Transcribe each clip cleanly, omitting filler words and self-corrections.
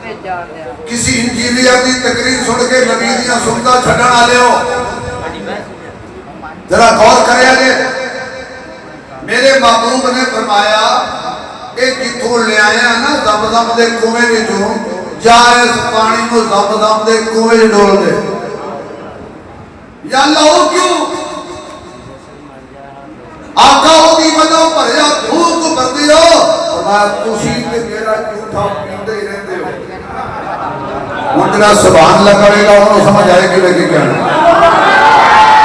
کسی انجیلیہ کی تقریر سن کے نبی دیاں سنتا چھڑن والے ہو ذرا غور کرے گے میرے محبوب نے فرمایا ایک جتوں لے آئے ہیں نا زمزم دے کنویں وچوں جا اس پانی کو زمزم دے کنویں ڈول دے یا اللہ وہ کیوں آقا وہ دی وجہ پر یا بھوک بردی ہو فرمایا تسی تے میرا جھوٹا پیندے ہی رہتے ہو مجھنا سبحان اللہ کرے گا انہوں سمجھ آئے کہ لگے کیا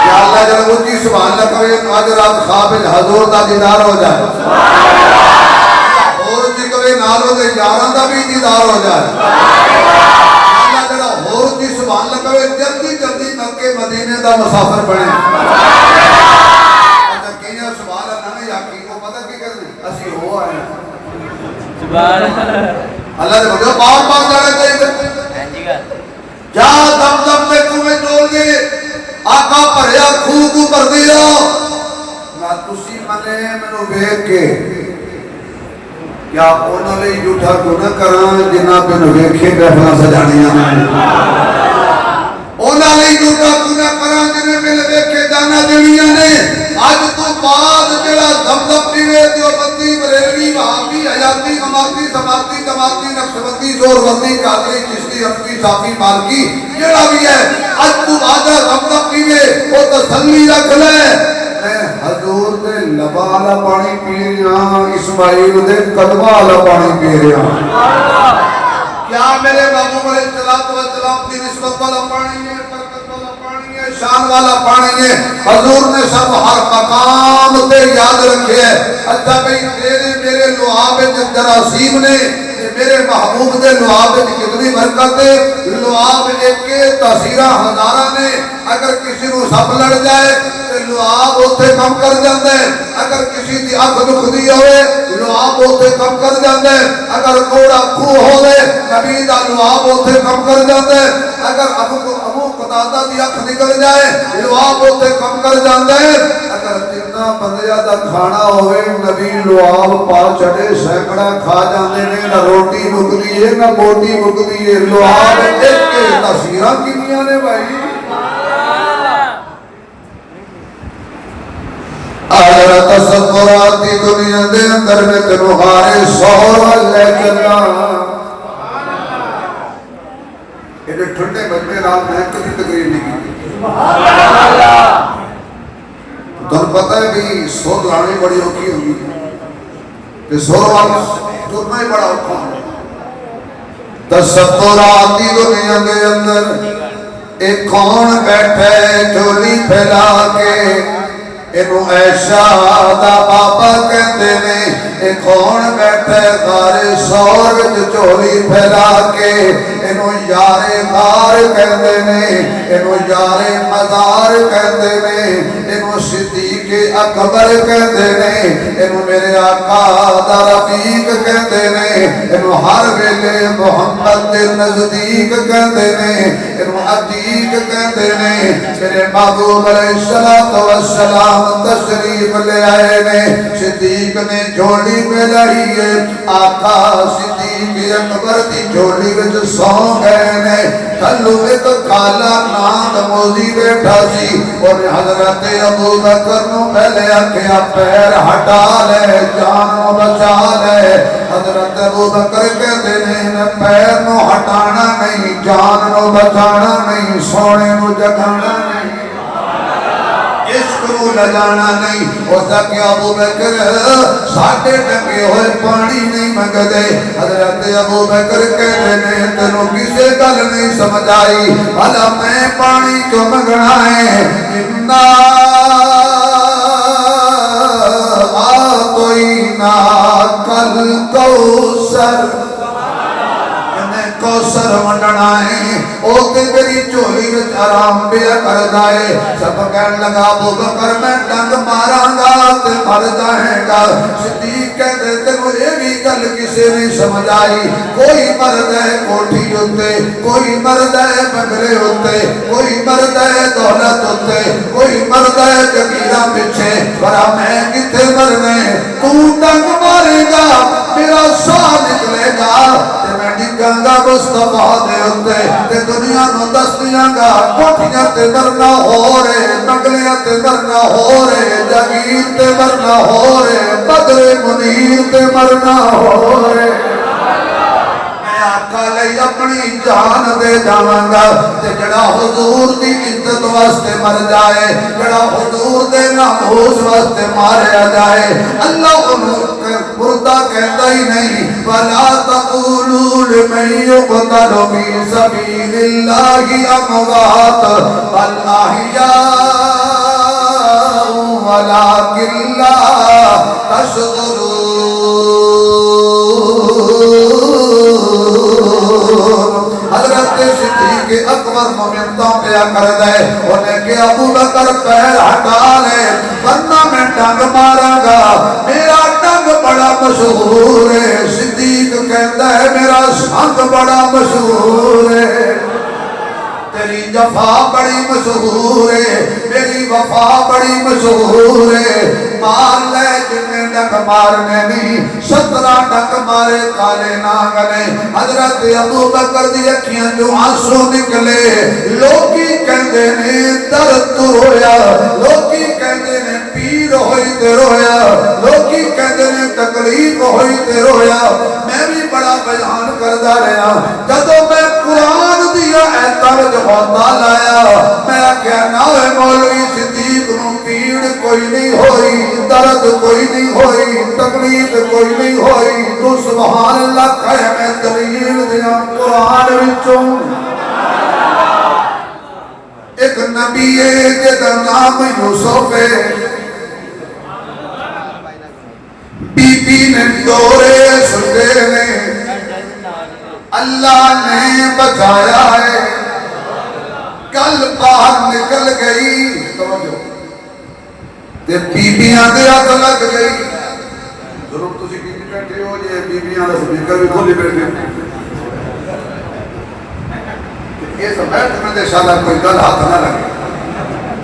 یا اللہ جب وہ جی سبحان اللہ کرے تو آج رات خواب حضور دا دیدار ہو جائے اور جی کبھی نالوں دے یاران دا بھی دیدار ہو جائے اللہ جب اور جی سبحان اللہ کرے جلدی جلدی مکہ مدینے دا مسافر بنے اچھا کیا سبحان اللہ نہیں یقین کو پتہ کی کرنے اسی ہو آئے سبحان اللہ نے بڑھو بار بار جانے چاہیے جا دم دم میں کنویں ڈول گئے آقا پریا خوہ کو پر دیا میں تسی منے منو بیک کے کیا انہوں نے جھوٹا گناہ کران جنہ پہ نویکھے بیفنا سجانیاں میں انہوں نے جھوٹا گناہ کران جنہ پہ نویکھے جانا دنیا نے آج تو بعد جڑا دم پیوے دیو بندی بریلوی وہابی حیاتی اماتی سماتی جماعتی نقشبندی زور بندی قادری چشتی حفظی صافی مالکی جڑا بھی ہے آج تو آجا دم پیوے وہ تسلی رکھ لے میں حضور دے لبالا پانی پی رہا اسماعیل دے قدبالا پانی پی رہا کیا میرے محبوب علیہ السلام کی نسبت والا پانی ہے برکت والا پانی ہے شان والا پانی ہے حضور نے سب ہر مقام تے یاد رکھے ہے اچھا بھئی تیرے میرے لعاب جراثیم نے میرے محبوب دے لعاب کتنی برکت ہے لعاب ایک کے تاثیرہ ہزارہ نے اگر کسی نو سب لڑ جائے لعاب ہوتے کم کر جاندے اگر کسی دی آنکھ دکھ دی ہوئے لعاب ہوتے کم کر جاندے اگر کوڑا کھو ہوئے نبی دا لعاب ہوتے کم کر جاندے اگر ابو قطادہ دی آنکھ نکل جائے لعاب ہوتے کم کر جاندے اگر جنہ بندیا دا کھانا ہوئے نبی لعاب پا چڑے سینکڑا کھا جاندے نے نہ روٹی مک دیئے نہ موٹی مک دیئے لعاب ایک کے تاثیرہ کنیاں نے بھائی آجر تصوراتی دنیا دے اندر میں تنہارے سور اللہ چلا یہ ٹھنڈے بجمے رات میں کبھی تقریر نہیں کی تو پتہ ہے بھی سور لانے بڑی ہوکی ہوگی کہ سور والا ترنا ہی بڑا ہوتا ہے تصوراتی دنیا دے اندر ایک کون بیٹھے جھولی پھیلا کے انہوں ایشا دا بابا کہتے نے ایک کون بیٹھے غار سور وچ چولی پھیلا کے انہوں یار غار کہتے نے انہوں یار مزار کہتے نے انہوں صدیق اکبر کہتے نے انہوں میرے آقا دا رفیق کہتے نے انہوں ہر ویلے محمد دے نزدیک کہتے نے انہوں عتیق کہتے نے میرے محبوب علیہ السلام تشریف لے آئے نے صدیق نے جھولی میں لڑی ہے آقا صدیق اکبر دی جھولی وچ سو گئے نے تھلو ایک کالا ناند موزی بیٹھا سی اور حضرت ابو بکر نو پہلے آکھیا پیر ہٹا لے جان نو بچا لے حضرت ابو بکر کہتے ہیں پیر نو ہٹانا نہیں جان نو بچانا نہیں سونے نو جگانا نہیں عشق نو لجانا نہیں ہوتا کہ ابو بکر ساٹھے ٹنگے ہوئے پانی نہیں منگدے حضرت ابو بکر کہتے ہیں تنوں کسے گل نہیں سمجھ آئی بھلا میں پانی کیوں منگنا ہے انا آتوینا کل کوثر کوثر ونڈنا ہے او تے میری چولی وچ آرام پیا کر جائے سب کہن لگا ابو بکر میں ڈنگ ماراں گا تے مر جائے گا صدیق کہتے تے مجھے بھی گل کسے نہیں سمجھ آئی کوئی مرد ہے کوٹھی ہوتے کوئی مرد ہے بنگلے ہوتے کوئی مرد ہے دولت ہوتے کوئی مرد ہے جگیرہ پچھے برا میں کتے مرنے تو ڈنگ مارے گا میرا سا نکلے گا تے میں ڈگاں گا وہ مصطفیٰ دے ہوتے تے دنیا نو دس دیاں گا کوٹھیاں تے مرنا ہو رہے بنگلیاں تے مرنا ہو رہے جاگیر تے مرنا ہو رہے بدر منیر تے مرنا ہو رہے آقا لئی اپنی جان دے جاواں گا تے جڑا حضور دی عزت واسطے مر جائے جڑا حضور دے ناموس واسطے ماریا جائے اللہ انہوں مردہ کہتا ہی نہیں وَلَا تَقُولُوا لِمَنْ يُقْتَلُ فِي سَبِيلِ اللَّهِ أَمْوَاتٌ بَلْ أَحْيَاءٌ وَلَكِنْ لَا تَشْعُرُونَ حضرت صدیق اکبر مومنتوں پہ کر دے انہیں کہ ابو بکر پیر ہٹا لے ورنہ میں ڈنگ مارا گا میرا ڈنگ بڑا مشہور ہے صدیق کہتا ہے میرا سنگ بڑا مشہور ہے تیری جفا بڑی مشہور ہے میری وفا بڑی مشہور ہے مار لے جنہیں ڈنگ مارنے نہیں 17 ڈنگ مارے کالے ناگنے حضرت ابو بکر دی اکھیاں جو آنسو نکلے لوگی کہندے نے درد تو رویا لوگی کہندے نے پیر ہوئی تے رویا لوگی کہندے نے تکلیف ہوئی تے رویا میں بھی بڑا بیان کردہ رہا جدو میں قرآن دیا ایتر جو ہوتا لایا میں کیا ناوے مولوی صدیق نو پیڑ کوئی نہیں ہوئی درد کوئی نہیں ہوئی تکلیف کوئی نہیں ہوئی تو سبحان اللہ کہے میں دلیل دیا قرآن وچوں ایک نبی ہے جدا نام یوسف ہے بی بی نے دورے سندے نے اللہ نے بچایا ہے کل باہر نکل گئی توجہ تے بیبیاں دے ہاتھ لگ گئی ضرور تسی بیبی بیٹھے ہو جے بیبیاں دا سپیکر بھی کھولی بیٹھے یہ سمیت میں دے شاءاللہ کوئی گل ہاتھ نہ لگے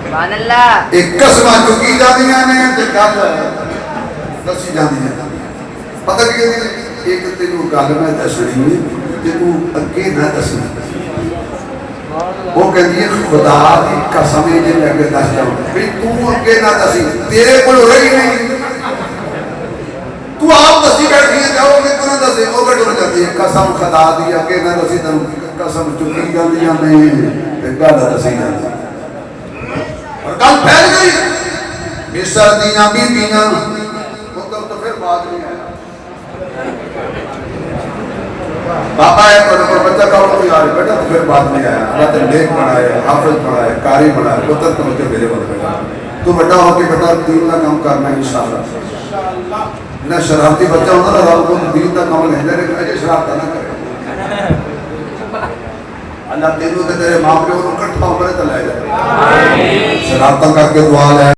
سبحان اللہ ایک قسمہ چکی جانیاں نے تے گل دسی جانیاں پتہ کہ ایک تینوں گل میں دسنی تے تو اگے نہ دسنا وہ کہتی ہے خدا دی قسم ہے جن اگے دس جاؤں بھی تو اگے نہ دسی تیرے کو رہی نہیں تو آپ دسی بیٹھی ہے جاؤ گے تو نہ دسی وہ بیٹھ ہو جاتی ہے قسم خدا دی اگے نہ دسی تن قسم چکی جاندیاں نہیں تے گل دسی جاندی اور گل پھیل گئی مصر دیاں بیبیاں مطلب تو پھر بات نہیں آیا بابا ہے پر بچہ کہو کوئی آ رہے بیٹا تو پھر بات نہیں آیا اللہ تے نیک بنائے حافظ بنائے قاری بنائے پتر تو مجھے میرے بول بیٹا تو بڑا ہو کے بیٹا دین کا کام کرنا ہے انشاءاللہ نہ شرارتی بچہ ہونا نہ رب کو دین کا کام لینے لیکن اجے شرارت نہ کرے اللہ تینوں تے تیرے ماں پیو نوں اکٹھا عمرے تے لے جائے شرارتاں کر کے دعا لے